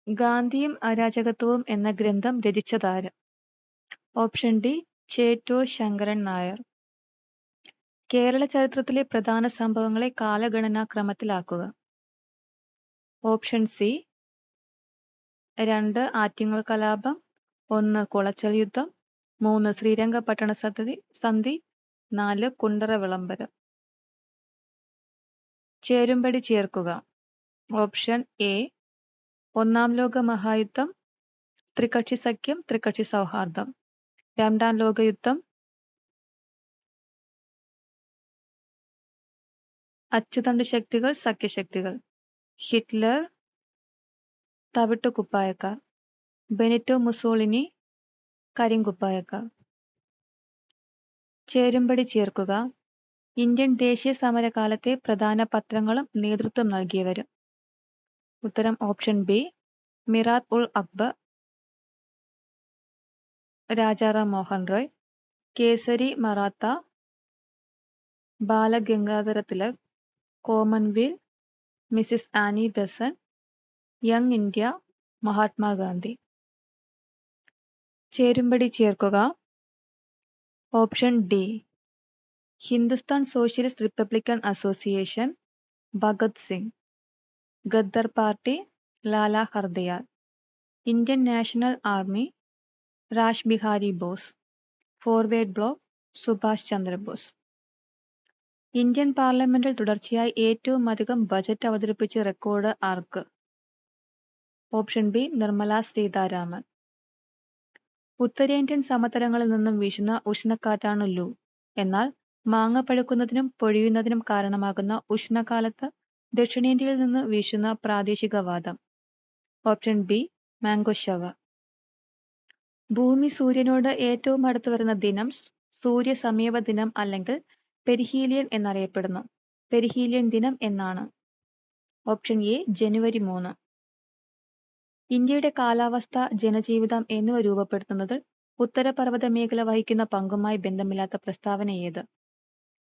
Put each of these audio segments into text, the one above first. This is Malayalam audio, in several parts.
ഗാന്ധിയും അരാജകത്വവും എന്ന ഗ്രന്ഥം രചിച്ചതാര്? Option D Chettur Sankaran Nair. കേരള ചരിത്രത്തിലെ പ്രധാന സംഭവങ്ങളെ കാലഗണനാക്രമത്തിലാക്കുക. ഓപ്ഷൻ സി 2 ആറ്റിങ്ങൽ കലാപം, 1 കുളച്ചൽ യുദ്ധം, 3 ശ്രീരംഗപട്ടണ സന്ധി, 4 കുണ്ടറ വിളംബരം. ചേരുംപടി ചേർക്കുക. ഓപ്ഷൻ എ ഒന്നാം ലോക മഹായുദ്ധം, ത്രികക്ഷി സഖ്യം, ത്രികക്ഷി സൗഹാർദ്ദം. രണ്ടാം ലോകയുദ്ധം, അച്ചുതണ്ട് ശക്തികൾ, സഖ്യശക്തികൾ. ഹിറ്റ്ലർ, തവിട്ടുകുപ്പായക്കാർ. ബെനിറ്റോ മുസോളിനി, കരിങ്കുപ്പായക്കാർ. ചേരുംപടി ചേർക്കുക. ഇന്ത്യൻ ദേശീയ സമരകാലത്തെ പ്രധാന പത്രങ്ങളും നേതൃത്വം നൽകിയവരും. ഉത്തരം option B Mirat ul Akbar, Rajaram Mohan Roy, Kesari Maratha, Balagangadhara Tilak, Commonwealth, Mrs Annie Besant, Young India, Mahatma Gandhi. ചേരുംപടി ചേർക്കുക. Option D Hindustan socialist republican association, Bhagat Singh. Ghadar party, Lala Hardayal. Indian national army, Raj Bihari Bose. Forward bloc, Subhash Chandra Bose. Indian പാർലമെന്റിൽ തുടർച്ചയായി ഏറ്റവും അധികം ബജറ്റ് അവതരിപ്പിച്ച റെക്കോർഡ് ആർക്ക്? Option B Nirmala Sitharaman. ഉത്തരേന്ത്യൻ സമതലങ്ങളിൽ നിന്നും വീശുന്ന ഉഷ്ണക്കാറ്റാണ് ലൂ. എന്നാൽ മാങ്ങ പഴുക്കുന്നതിനും പൊഴിയുന്നതിനും കാരണമാകുന്ന ഉഷ്ണകാലത്ത് ദക്ഷിണേന്ത്യയിൽ നിന്ന് വീശുന്ന പ്രാദേശിക വാദം. Option B mango shower. ഭൂമി സൂര്യനോട് ഏറ്റവും അടുത്ത് വരുന്ന ദിനം സൂര്യ സമീപ ദിനം അല്ലെങ്കിൽ പെരിഹീലിയൻ എന്നറിയപ്പെടുന്നു. പെരിഹീലിയൻ ദിനം എന്നാണ്. ഓപ്ഷൻ എ ജനുവരി 3. ഇന്ത്യയുടെ കാലാവസ്ഥ, ജനജീവിതം എന്നിവ രൂപപ്പെടുത്തുന്നതിൽ ഉത്തരപർവ്വത മേഖല വഹിക്കുന്ന പങ്കുമായി ബന്ധമില്ലാത്ത പ്രസ്താവന ഏത്?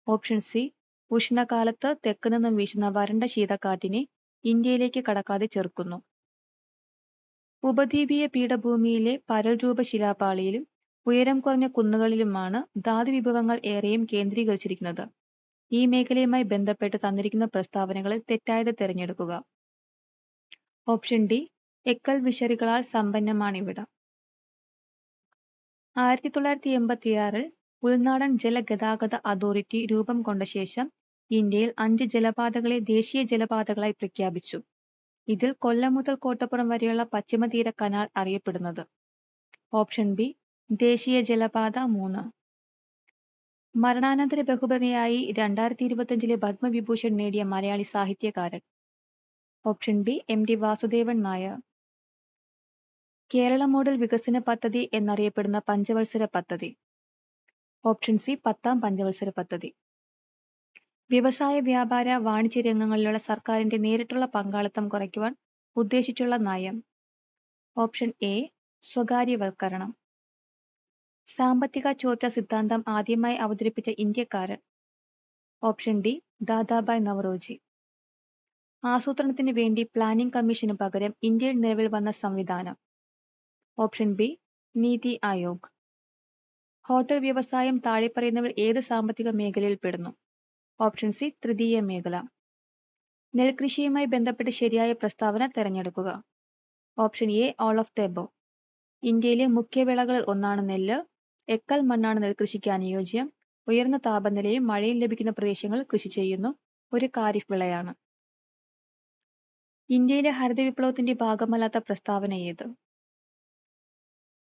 ഓപ്ഷൻ സി ഉഷ്ണകാലത്ത് തെക്ക് നിന്നും വീശുന്ന വരണ്ട ശീതക്കാറ്റിനെ ഇന്ത്യയിലേക്ക് കടക്കാതെ ചെറുക്കുന്നു. ഉപദ്വീപീയ പീഠഭൂമിയിലെ പരൽരൂപ ശിലാപാളിയിലും ഉയരം കുറഞ്ഞ കുന്നുകളിലുമാണ് ധാതുവിഭവങ്ങൾ ഏറെയും കേന്ദ്രീകരിച്ചിരിക്കുന്നത്. ഈ മേഖലയുമായി ബന്ധപ്പെട്ട് തന്നിരിക്കുന്ന പ്രസ്താവനകളിൽ തെറ്റായത് തിരഞ്ഞെടുക്കുക. ഓപ്ഷൻ ഡി എക്കൽ വിശറികളാൽ സമ്പന്നമാണിവിടം. 1986 ഉൾനാടൻ ജലഗതാഗത അതോറിറ്റി രൂപം കൊണ്ട ശേഷം ഇന്ത്യയിൽ 5 ജലപാതകളെ ദേശീയ ജലപാതകളായി പ്രഖ്യാപിച്ചു. ഇതിൽ കൊല്ലം മുതൽ കോട്ടപ്പുറം വരെയുള്ള പശ്ചിമതീര കനാൽ അറിയപ്പെടുന്നത്. ഓപ്ഷൻ ബി ദേശീയ ജലപാത 3. മരണാനന്തര ബഹുമതിയായി 2025 പത്മവിഭൂഷൺ നേടിയ മലയാളി സാഹിത്യകാരൻ. Option B M T Vasudevan Nair. Kerala model വികസന പദ്ധതി എന്നറിയപ്പെടുന്ന പഞ്ചവത്സര പദ്ധതി. ഓപ്ഷൻ സി 10ാം പഞ്ചവത്സര പദ്ധതി. വ്യവസായ, വ്യാപാര, വാണിജ്യ രംഗങ്ങളിലുള്ള സർക്കാരിന്റെ നേരിട്ടുള്ള പങ്കാളിത്തം കുറയ്ക്കുവാൻ ഉദ്ദേശിച്ചുള്ള നയം. ഓപ്ഷൻ എ സ്വകാര്യവൽക്കരണം. സാമ്പത്തിക ചോർച്ച സിദ്ധാന്തം ആദ്യമായി അവതരിപ്പിച്ച ഇന്ത്യക്കാരൻ. Option D Dadabhai Naoroji. ആസൂത്രണത്തിന് വേണ്ടി പ്ലാനിംഗ് കമ്മീഷന് പകരം ഇന്ത്യയിൽ നിലവിൽ വന്ന സംവിധാനം. Option B NITI Aayog. Hotel വ്യവസായം താഴെപ്പറയുന്നവയിൽ ഏത് സാമ്പത്തിക മേഖലയിൽ പെടുന്നു? ഓപ്ഷൻ സി തൃതീയ മേഖല. നെൽകൃഷിയുമായി ബന്ധപ്പെട്ട് ശരിയായ പ്രസ്താവന തിരഞ്ഞെടുക്കുക. Option A all of the above. ഇന്ത്യയിലെ മുഖ്യ വിളകളിൽ ഒന്നാണ് നെല്ല്. എക്കൽ മണ്ണാണ് നെൽകൃഷിക്ക് അനുയോജ്യം. ഉയർന്ന താപനിലയും മഴയും ലഭിക്കുന്ന പ്രദേശങ്ങളിൽ കൃഷി ചെയ്യുന്നു. ഒരു ഖാരിഫ് വിളയാണ്. ഇന്ത്യയിലെ ഹരിത വിപ്ലവത്തിന്റെ ഭാഗമല്ലാത്ത പ്രസ്താവന ഏത്?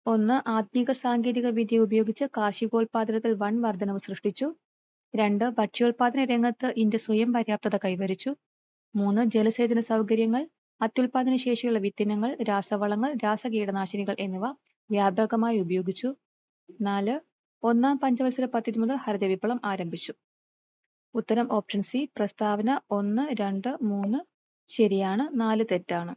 1 ആധുനിക സാങ്കേതിക വിദ്യ ഉപയോഗിച്ച് കാർഷികോൽപാദനത്തിൽ വൻ വർധനവ് സൃഷ്ടിച്ചു. 2 ഭക്ഷ്യോൽപാദന രംഗത്ത് ഇന്ത്യ സ്വയം പര്യാപ്തത കൈവരിച്ചു. 3 ജലസേചന സൗകര്യങ്ങൾ, അത്യുൽപാദന ശേഷിയുള്ള വിത്തിനങ്ങൾ, രാസവളങ്ങൾ, രാസകീടനാശിനികൾ എന്നിവ വ്യാപകമായി ഉപയോഗിച്ചു. 4 1ാം പഞ്ചവത്സര പദ്ധതി മുതൽ ഹരിത വിപ്ലവം ആരംഭിച്ചു. ഉത്തരം ഓപ്ഷൻ സി പ്രസ്താവന 1, 2, 3 ശരിയാണ്, 4 തെറ്റാണ്.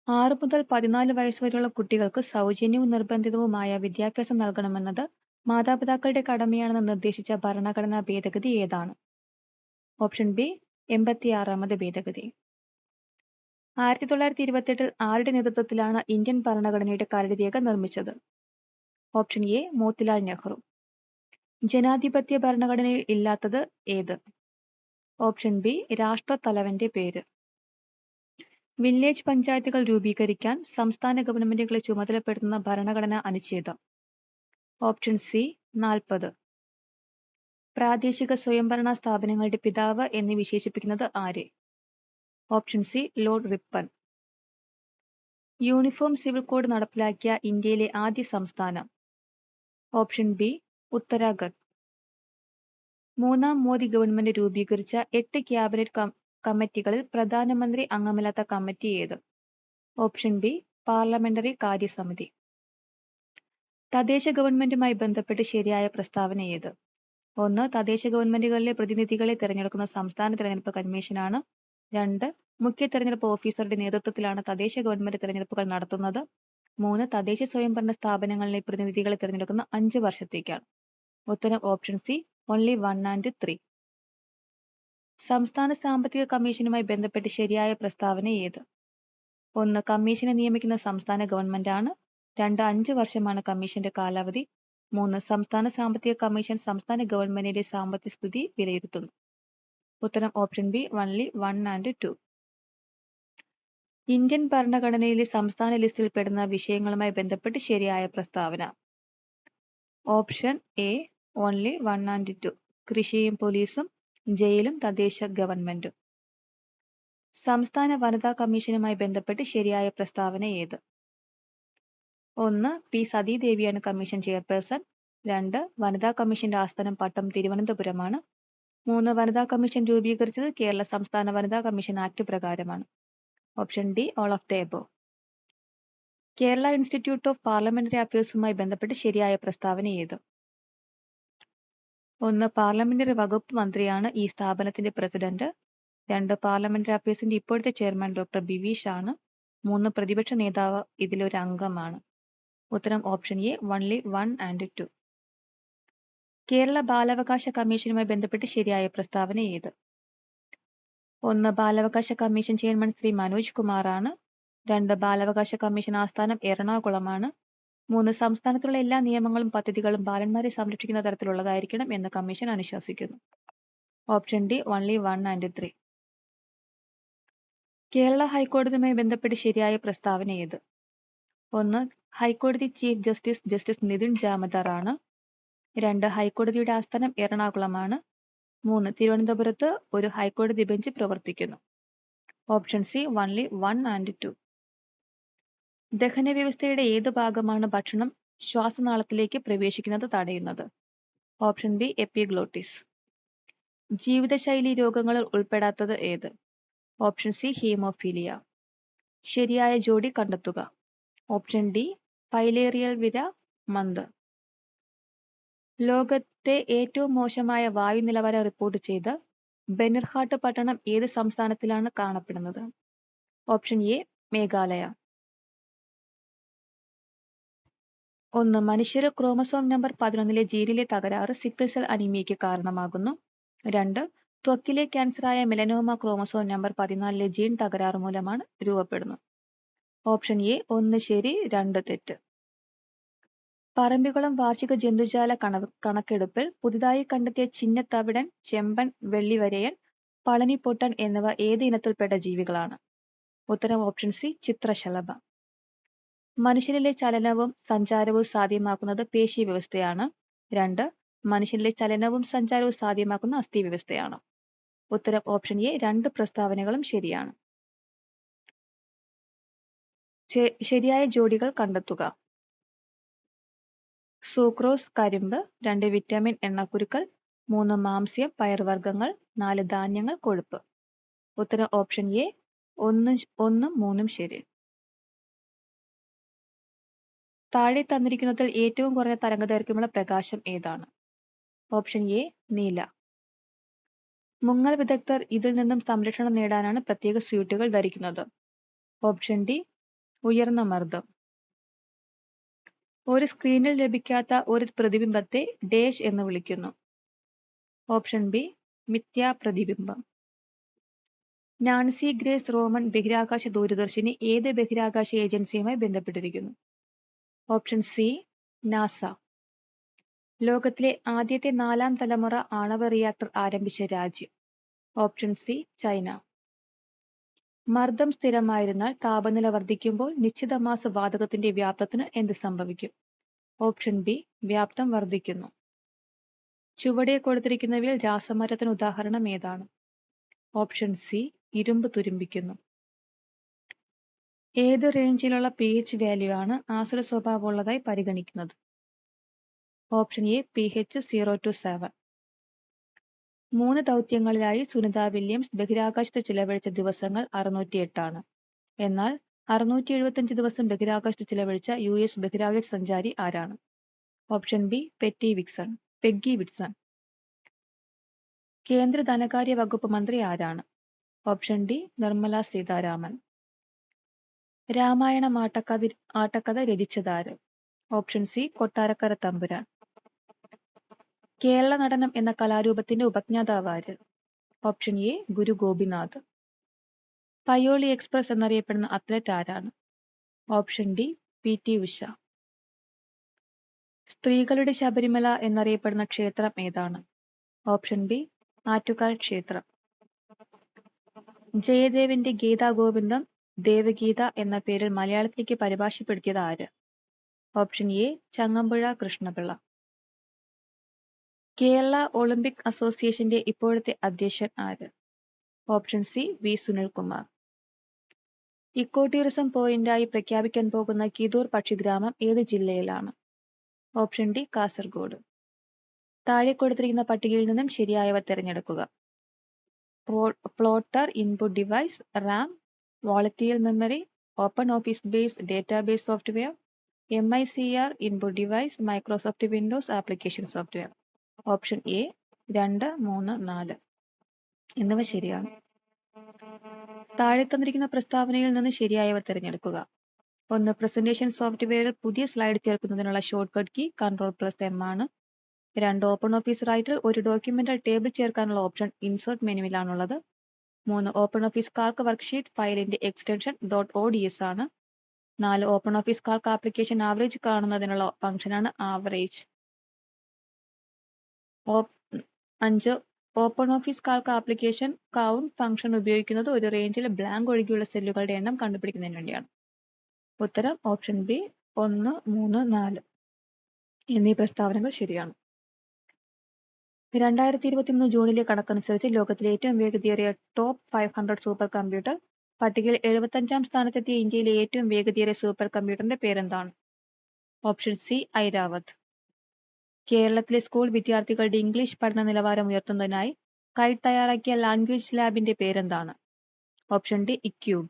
6 മുതൽ 14 വയസ്സുവരെയുള്ള കുട്ടികൾക്ക് സൗജന്യവും നിർബന്ധിതവുമായ വിദ്യാഭ്യാസം നൽകണമെന്നത് മാതാപിതാക്കളുടെ കടമയാണെന്ന് നിർദ്ദേശിച്ച ഭരണഘടനാ ഭേദഗതി ഏതാണ്? ഓപ്ഷൻ ബി 86ാമത് ഭേദഗതി. 1928 ആരുടെ നേതൃത്വത്തിലാണ് ഇന്ത്യൻ ഭരണഘടനയുടെ കരട് രേഖ നിർമ്മിച്ചത്? Option A Motilal Nehru. ജനാധിപത്യ ഭരണഘടനയിൽ ഇല്ലാത്തത് ഏത്? ഓപ്ഷൻ ബി രാഷ്ട്രത്തലവന്റെ പേര്. വില്ലേജ് പഞ്ചായത്തുകൾ രൂപീകരിക്കാൻ സംസ്ഥാന ഗവൺമെന്റുകളെ ചുമതലപ്പെടുത്തുന്ന ഭരണഘടനാ അനുച്ഛേദം? Option C 40. പ്രാദേശിക സ്വയംഭരണ സ്ഥാപനങ്ങളുടെ പിതാവ് എന്ന് വിശേഷിപ്പിക്കുന്നത് ആരെ? Option C Lord Ripon. Uniform civil code നടപ്പിലാക്കിയ ഇന്ത്യയിലെ ആദ്യ സംസ്ഥാനം? Option B Uttarakhand. മൂന്നാം മോദി ഗവൺമെന്റ് രൂപീകരിച്ച 8 ക്യാബിനറ്റ് കമ്മിറ്റികളിൽ പ്രധാനമന്ത്രി അംഗമില്ലാത്ത കമ്മിറ്റി ഏത്? ഓപ്ഷൻ ബി പാർലമെന്ററി കാര്യസമിതി. തദ്ദേശ ഗവൺമെന്റുമായി ബന്ധപ്പെട്ട് ശരിയായ പ്രസ്താവന ഏത്? 1. തദ്ദേശ ഗവൺമെന്റുകളിലെ പ്രതിനിധികളെ തിരഞ്ഞെടുക്കുന്ന സംസ്ഥാന തിരഞ്ഞെടുപ്പ് കമ്മീഷനാണ്. 2. മുഖ്യ തിരഞ്ഞെടുപ്പ് ഓഫീസറുടെ നേതൃത്വത്തിലാണ് തദ്ദേശ ഗവൺമെന്റ് തിരഞ്ഞെടുപ്പുകൾ നടത്തുന്നത്. 3. തദ്ദേശ സ്വയംഭരണ സ്ഥാപനങ്ങളിലെ പ്രതിനിധികളെ തിരഞ്ഞെടുക്കുന്ന 5 വർഷത്തേക്കാണ്. ഉത്തരം ഓപ്ഷൻ സി ഓൺലി 1 and 3. സംസ്ഥാന സാമ്പത്തിക കമ്മീഷനുമായി ബന്ധപ്പെട്ട് ശരിയായ പ്രസ്താവന ഏത്? 1. കമ്മീഷനെ നിയമിക്കുന്ന സംസ്ഥാന ഗവൺമെന്റാണ്. 2. 5 വർഷമാണ് കമ്മീഷന്റെ കാലാവധി. 3. സംസ്ഥാന സാമ്പത്തിക കമ്മീഷൻ സംസ്ഥാന ഗവൺമെന്റിന്റെ സാമ്പത്തിക സ്ഥിതി വിലയിരുത്തുന്നു. ഉത്തരം option B only 1 and 2. Indian ഭരണഘടനയിലെ സംസ്ഥാന ലിസ്റ്റിൽ പെടുന്ന വിഷയങ്ങളുമായി ബന്ധപ്പെട്ട് ശരിയായ പ്രസ്താവന? Option A only 1 and 2. കൃഷിയും പോലീസും, ജയിലും തദ്ദേശ ഗവൺമെന്റും. സംസ്ഥാന വനിതാ കമ്മീഷനുമായി ബന്ധപ്പെട്ട് ശരിയായ പ്രസ്താവന ഏത്? 1. പി സതീദേവിയാണ് കമ്മീഷൻ ചെയർപേഴ്സൺ. 2. വനിതാ കമ്മീഷന്റെ ആസ്ഥാനം പട്ടം തിരുവനന്തപുരമാണ്. 3. വനിതാ കമ്മീഷൻ രൂപീകരിച്ചത് കേരള സംസ്ഥാന വനിതാ കമ്മീഷൻ ആക്ട് പ്രകാരമാണ്. Option D all of the above. Kerala institute of parliamentary അഫയേഴ്സുമായി ബന്ധപ്പെട്ട് ശരിയായ പ്രസ്താവന ഏത്? 1. പാർലമെന്ററി വകുപ്പ് മന്ത്രിയാണ് ഈ സ്ഥാപനത്തിന്റെ പ്രസിഡന്റ്. 2. പാർലമെന്ററി അഫയേഴ്സിന്റെ ഇപ്പോഴത്തെ ചെയർമാൻ ഡോക്ടർ ബിവീഷ് ആണ്. 3. പ്രതിപക്ഷ നേതാവ് ഇതിലൊരു അംഗമാണ്. ഉത്തരം option A only 1 and 2. Kerala ബാലാവകാശ കമ്മീഷനുമായി ബന്ധപ്പെട്ട് ശരിയായ പ്രസ്താവന ഏത്? 1. ബാലാവകാശ കമ്മീഷൻ ചെയർമാൻ ശ്രീ മനോജ് കുമാറാണ്. 2. ബാലാവകാശ കമ്മീഷൻ ആസ്ഥാനം എറണാകുളമാണ്. 3. സംസ്ഥാനത്തുള്ള എല്ലാ നിയമങ്ങളും പദ്ധതികളും ബാലന്മാരെ സംരക്ഷിക്കുന്ന തരത്തിലുള്ളതായിരിക്കണം എന്ന് കമ്മീഷൻ അനുശാസിക്കുന്നു. Option D only 1 and 3. Kerala ഹൈക്കോടതിയുമായി ബന്ധപ്പെട്ട് ശരിയായ പ്രസ്താവന ഏത്? 1. ഹൈക്കോടതി chief justice justice Nitin Jamdar ആണ്. 2. ഹൈക്കോടതിയുടെ ആസ്ഥാനം എറണാകുളമാണ്. 3. തിരുവനന്തപുരത്ത് ഒരു ഹൈക്കോടതി ബെഞ്ച് പ്രവർത്തിക്കുന്നു. Option C only 1 and 2. ദഹന വ്യവസ്ഥയുടെ ഏത് ഭാഗമാണ് ഭക്ഷണം ശ്വാസനാളത്തിലേക്ക് പ്രവേശിക്കുന്നത് തടയുന്നത്? Option B epiglottis. ജീവിതശൈലി രോഗങ്ങളിൽ ഉൾപ്പെടാത്തത് ഏത്? Option C haemophilia. ശരിയായ ജോഡി കണ്ടെത്തുക. ഓപ്ഷൻ ഡി ഫൈലേറിയൽ വിര മന്ത്. ലോകത്തെ ഏറ്റവും മോശമായ വായു നിലവാരം റിപ്പോർട്ട് ചെയ്ത ബെനിർഹാട്ട് പട്ടണം ഏത് സംസ്ഥാനത്തിലാണ് കാണപ്പെടുന്നത്? Option A Meghalaya. 1. മനുഷ്യർ ക്രോമസോം നമ്പർ 11 ജീനിലെ തകരാറ് സിക്കിൾ സെൽ അനീമിയയ്ക്ക് കാരണമാകുന്നു. 2. ത്വക്കിലെ ക്യാൻസറായ മെലനോമ ക്രോമസോം നമ്പർ 14 ജീൻ തകരാറ് മൂലമാണ് രൂപപ്പെടുന്നു. ഓപ്ഷൻ എ 1 ശരി 2 തെറ്റ്. പറമ്പിക്കുളം വാർഷിക ജന്തുജാല കണക്കെടുപ്പിൽ പുതുതായി കണ്ടെത്തിയ ചിന്നത്തവിടൻ, ചെമ്പൻ, വെള്ളിവരയൻ, പളനിപ്പൊട്ടൻ എന്നിവ ഏത് ഇനത്തിൽപ്പെട്ട ജീവികളാണ്? ഉത്തരം ഓപ്ഷൻ സി ചിത്രശലഭ. മനുഷ്യനിലെ ചലനവും സഞ്ചാരവും സാധ്യമാക്കുന്നത് പേശി വ്യവസ്ഥയാണ്. 2. മനുഷ്യനിലെ ചലനവും സഞ്ചാരവും സാധ്യമാക്കുന്ന അസ്ഥി വ്യവസ്ഥയാണ്. ഉത്തരം ഓപ്ഷൻ എ 2 പ്രസ്താവനകളും ശരിയാണ്. ശരിയായ ജോഡികൾ കണ്ടെത്തുക. സൂക്രോസ് കരിമ്പ്, 2 വിറ്റാമിൻ എണ്ണക്കുരുക്കൾ, 3 മാംസ്യം പയർവർഗ്ഗങ്ങൾ, 4 ധാന്യങ്ങൾ കൊഴുപ്പ്. ഉത്തരം ഓപ്ഷൻ എ 1, 3 ശരി. താഴെ തന്നിരിക്കുന്നതിൽ ഏറ്റവും കുറഞ്ഞ തരംഗദൈർഘ്യമുള്ള പ്രകാശം ഏതാണ്? ഓപ്ഷൻ എ നീല. മുങ്ങൽ വിദഗ്ധർ ഇതിൽ നിന്നും സംരക്ഷണം നേടാനാണ് പ്രത്യേക സ്യൂട്ടുകൾ ധരിക്കുന്നത്. ഓപ്ഷൻ ഡി ഉയർന്ന മർദ്ദം. ഒരു സ്ക്രീനിൽ ലഭിക്കാത്ത ഒരു പ്രതിബിംബത്തെ ഡേഷ് എന്ന് വിളിക്കുന്നു. ഓപ്ഷൻ ബി മിഥ്യാ പ്രതിബിംബം. നാൻസി ഗ്രേസ് റോമൻ ബഹിരാകാശ ദൂരദർശിനി ഏത് ബഹിരാകാശ ഏജൻസിയുമായി ബന്ധപ്പെട്ടിരിക്കുന്നു? Option C NASA. ലോകത്തിലെ ആദ്യത്തെ 4ാം തലമുറ ആണവ റിയാക്ടർ ആരംഭിച്ച രാജ്യം? Option C China. മർദ്ദം സ്ഥിരമായിരുന്നാൽ താപനില വർദ്ധിക്കുമ്പോൾ നിശ്ചിത മാസ വാതകത്തിന്റെ വ്യാപ്തത്തിന് എന്ത് സംഭവിക്കും? ഓപ്ഷൻ ബി വ്യാപ്തം വർദ്ധിക്കുന്നു. ചുവടെ കൊടുത്തിരിക്കുന്നവയിൽ രാസമാറ്റത്തിന് ഉദാഹരണം ഏതാണ്? ഓപ്ഷൻ സി ഇരുമ്പ് തുരുമ്പിക്കുന്നു. ഏത് റേഞ്ചിലുള്ള pH വാല്യൂ ആണ് ആസിഡ് സ്വഭാവമുള്ളതായി പരിഗണിക്കുന്നത്? Option A pH 0 to 7. 3 ദൗത്യങ്ങളിലായി സുനിത വില്യംസ് ബഹിരാകാശത്ത് ചിലവഴിച്ച ദിവസങ്ങൾ 608 ആണ്. എന്നാൽ 675 ദിവസം ബഹിരാകാശത്ത് ചിലവഴിച്ച US ബഹിരാകാശ സഞ്ചാരി ആരാണ്? Option B Peggy Whitson. കേന്ദ്ര ധനകാര്യ വകുപ്പ് മന്ത്രി ആരാണ്? Option D Nirmala Sitharaman. രാമായണം ആട്ടക്കഥ രചിച്ചതാര്? ഓപ്ഷൻ സി കൊട്ടാരക്കര തമ്പുരാൻ. കേരള നടനം എന്ന കലാരൂപത്തിന്റെ ഉപജ്ഞാതാവ് ആര്? Option A Guru Gopinath. Payyoli express എന്നറിയപ്പെടുന്ന അത്ലറ്റ് ആരാണ്? Option D PT Usha. സ്ത്രീകളുടെ ശബരിമല എന്നറിയപ്പെടുന്ന ക്ഷേത്രം ഏതാണ്? ഓപ്ഷൻ ബി ആറ്റുകാൽ ക്ഷേത്രം. ജയദേവന്റെ ഗീതാഗോവിന്ദം ദേവഗീത എന്ന പേരിൽ മലയാളത്തിലേക്ക് പരിഭാഷപ്പെടുത്തിയത് ആര്? Option A Changampuzha Krishnapillai. Kerala Olympic അസോസിയേഷന്റെ ഇപ്പോഴത്തെ അധ്യക്ഷൻ ആര്? Option C V Sunilkumar. Eco tourism പോയിന്റായി പ്രഖ്യാപിക്കാൻ പോകുന്ന കിതൂർ പക്ഷിഗ്രാമം ഏത് ജില്ലയിലാണ്? Option D Kasaragod. താഴെ കൊടുത്തിരിക്കുന്ന പട്ടികയിൽ നിന്നും ശരിയായവ തിരഞ്ഞെടുക്കുക. Plotter input device, RAM, volatile memory, open office base database software, MICR input device, Microsoft Windows application software. Option A 2, 3, 4 എന്നിവ ശരിയാണ്. താഴെ തന്നിരിക്കുന്ന പ്രസ്താവനയിൽ നിന്ന് ശരിയായവ തിരഞ്ഞെടുക്കുക. 1. പ്രസന്റേഷൻ സോഫ്റ്റ്വെയറിൽ പുതിയ സ്ലൈഡ് ചേർക്കുന്നതിനുള്ള ഷോർട്ട്കട്ട് കീ Ctrl+M ആണ്. 2. ഓപ്പൺ ഓഫീസ് റൈറ്ററിൽ ഒരു ഡോക്യുമെന്റിൽ ടേബിൾ ചേർക്കാനുള്ള ഓപ്ഷൻ ഇൻസേർട്ട് മെനുവിലാണുള്ളത്. 3. ഓപ്പൺ ഓഫീസ് കാൽക്ക് വർക്ക്ഷീറ്റ് ഫയലിന്റെ എക്സ്റ്റൻഷൻ .ods ആണ്. 4. Open Office Calc application average കാണുന്നതിനുള്ള ഫംഗ്ഷനാണ് average. 5. Open Office Calc application count function ഉപയോഗിക്കുന്നത് ഒരു റേഞ്ചിൽ ബ്ലാങ്ക് ഒഴികെയുള്ള സെല്ലുകളുടെ എണ്ണം കണ്ടുപിടിക്കുന്നതിന് വേണ്ടിയാണ്. ഉത്തരം ഓപ്ഷൻ ബി 1, 3, 4 എന്നീ പ്രസ്താവനകൾ ശരിയാണ്. 2023 ജൂണിലെ കണക്കനുസരിച്ച് ലോകത്തിലെ ഏറ്റവും വേഗതയേറിയ ടോപ്പ് 500 സൂപ്പർ കമ്പ്യൂട്ടർ പട്ടികയിൽ 75ാം സ്ഥാനത്തെത്തിയ ഇന്ത്യയിലെ ഏറ്റവും വേഗതയേറിയ സൂപ്പർ കമ്പ്യൂട്ടറിന്റെ പേരെന്താണ്? Option C Airavat. കേരളത്തിലെ സ്കൂൾ വിദ്യാർത്ഥികളുടെ ഇംഗ്ലീഷ് പഠന നിലവാരം ഉയർത്തുന്നതിനായി കൈറ്റ് തയ്യാറാക്കിയ ലാംഗ്വേജ് ലാബിന്റെ പേരെന്താണ്? Option D iQube.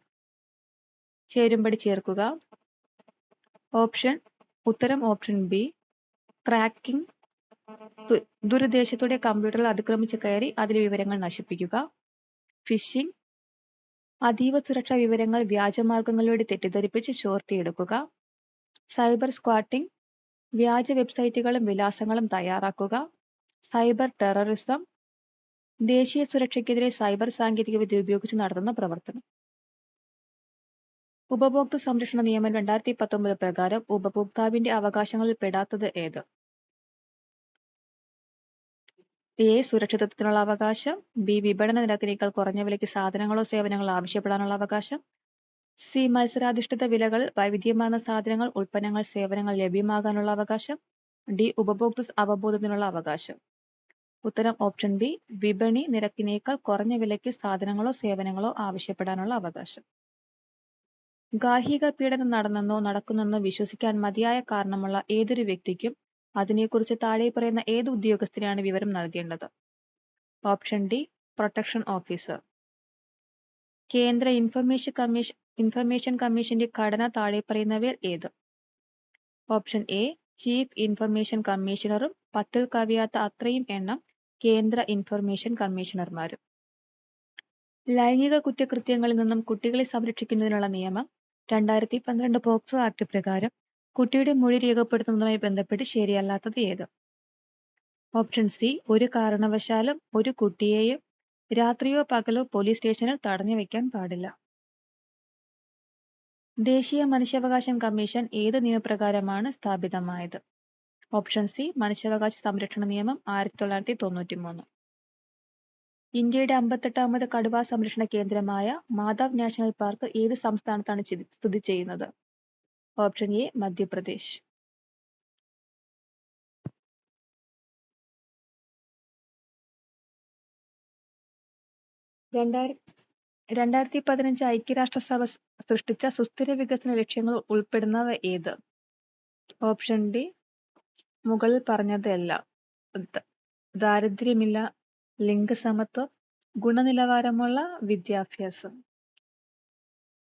ചേരുംപടി ചേർക്കുക. ഉത്തരം ഓപ്ഷൻ ബി ക്രാക്കിംഗ്. ദുരുദ്ദേശത്തോടെ കമ്പ്യൂട്ടറിൽ അതിക്രമിച്ച് കയറി അതിലെ വിവരങ്ങൾ നശിപ്പിക്കുക. ഫിഷിംഗ്. അതീവ സുരക്ഷാ വിവരങ്ങൾ വ്യാജമാർഗങ്ങളിലൂടെ തെറ്റിദ്ധരിപ്പിച്ച് ചോർത്തിയെടുക്കുക. Cyber squatting. വ്യാജ വെബ്സൈറ്റുകളും വിലാസങ്ങളും തയ്യാറാക്കുക. Cyber terrorism. ദേശീയ സുരക്ഷയ്ക്കെതിരെ സൈബർ സാങ്കേതികവിദ്യ ഉപയോഗിച്ച് നടത്തുന്ന പ്രവർത്തനം. ഉപഭോക്തൃ സംരക്ഷണ നിയമം 2019 പ്രകാരം ഉപഭോക്താവിന്റെ അവകാശങ്ങളിൽ പെടാത്തത് ഏത്? എ സുരക്ഷിതത്വത്തിനുള്ള അവകാശം, ബി വിപണന നിരക്കിനേക്കാൾ കുറഞ്ഞ വിലയ്ക്ക് സാധനങ്ങളോ സേവനങ്ങളോ ആവശ്യപ്പെടാനുള്ള അവകാശം, സി മത്സരാധിഷ്ഠിത വിലകൾ വൈവിധ്യമാർന്ന സാധനങ്ങൾ, ഉൽപ്പന്നങ്ങൾ, സേവനങ്ങൾ ലഭ്യമാകാനുള്ള അവകാശം, ഡി ഉപഭോക്തൃ അവബോധത്തിനുള്ള അവകാശം. ഉത്തരം ഓപ്ഷൻ ബി വിപണി നിരക്കിനേക്കാൾ കുറഞ്ഞ വിലയ്ക്ക് സാധനങ്ങളോ സേവനങ്ങളോ ആവശ്യപ്പെടാനുള്ള അവകാശം. ഗാർഹിക പീഡനം നടന്നെന്നോ നടക്കുന്നെന്നോ വിശ്വസിക്കാൻ മതിയായ കാരണമുള്ള ഏതൊരു വ്യക്തിക്കും അതിനെക്കുറിച്ച് താഴെ പറയുന്ന ഏത് ഉദ്യോഗസ്ഥനാണ് വിവരം നൽകേണ്ടത്? Option D protection officer. കേന്ദ്ര ഇൻഫർമേഷൻ കമ്മീഷന്റെ ഘടന താഴെ പറയുന്നവയിൽ ഏത്? ഓപ്ഷൻ എ ചീഫ് ഇൻഫർമേഷൻ കമ്മീഷണറും 10ൽ കവിയാത്ത അത്രയും എണ്ണം കേന്ദ്ര ഇൻഫർമേഷൻ കമ്മീഷണർമാരും. ലൈംഗിക കുറ്റകൃത്യങ്ങളിൽ നിന്നും കുട്ടികളെ സംരക്ഷിക്കുന്നതിനുള്ള നിയമം 2012 പോക്സോ ആക്ട് പ്രകാരം കുട്ടിയുടെ മൊഴി രേഖപ്പെടുത്തുന്നതുമായി ബന്ധപ്പെട്ട് ശരിയല്ലാത്തത് ഏത്? ഓപ്ഷൻ സി ഒരു കാരണവശാലും ഒരു കുട്ടിയെയും രാത്രിയോ പകലോ പോലീസ് സ്റ്റേഷനിൽ തടഞ്ഞു വെക്കാൻ പാടില്ല. ദേശീയ മനുഷ്യാവകാശ കമ്മീഷൻ ഏത് നിയമപ്രകാരമാണ് സ്ഥാപിതമായത്? ഓപ്ഷൻ സി മനുഷ്യാവകാശ സംരക്ഷണ നിയമം 1993. ഇന്ത്യയുടെ 58ാമത് കടുവാ സംരക്ഷണ കേന്ദ്രമായ മാധവ് നാഷണൽ പാർക്ക് ഏത് സംസ്ഥാനത്താണ് സ്ഥിതി ചെയ്യുന്നത്? Option A Madhya Pradesh. 2015 ഐക്യരാഷ്ട്രസഭ സൃഷ്ടിച്ച സുസ്ഥിര വികസന ലക്ഷ്യങ്ങൾ ഉൾപ്പെടുന്നവ ഏത്? ഓപ്ഷൻ ഡി മുകളിൽ പറഞ്ഞതെല്ലാം. ദാരിദ്ര്യമില്ല, ലിംഗസമത്വം, ഗുണനിലവാരമുള്ള വിദ്യാഭ്യാസം.